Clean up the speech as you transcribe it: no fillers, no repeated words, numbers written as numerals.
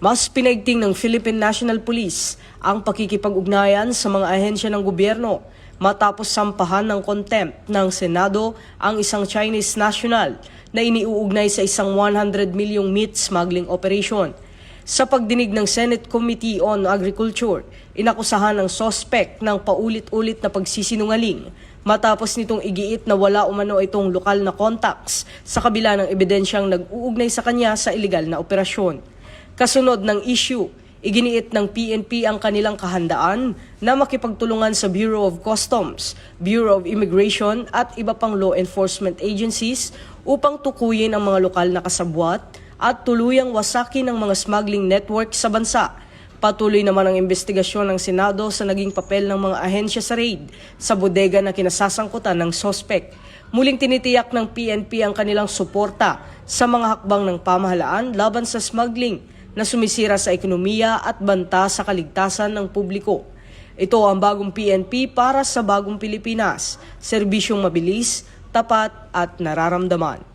Mas pinaigting ng Philippine National Police ang pakikipag-ugnayan sa mga ahensya ng gobyerno matapos sampahan ng contempt ng Senado ang isang Chinese national na iniuugnay sa isang 100 milyong meat smuggling operation. Sa pagdinig ng Senate Committee on Agriculture, inakusahan ng sospek ng paulit-ulit na pagsisinungaling matapos nitong igiit na wala umano itong lokal na contacts sa kabila ng ebidensyang nag-uugnay sa kanya sa iligal na operasyon. Kasunod ng issue, iginiit ng PNP ang kanilang kahandaan na makipagtulungan sa Bureau of Customs, Bureau of Immigration at iba pang law enforcement agencies upang tukuyin ang mga lokal na kasabwat at tuluyang wasakin ang mga smuggling network sa bansa. Patuloy naman ang investigasyon ng Senado sa naging papel ng mga ahensya sa raid sa bodega na kinasasangkutan ng sospek. Muling tinitiyak ng PNP ang kanilang suporta sa mga hakbang ng pamahalaan laban sa smuggling na sumisira sa ekonomiya at banta sa kaligtasan ng publiko. Ito ang bagong PNP para sa bagong Pilipinas, serbisyong mabilis, tapat at nararamdaman.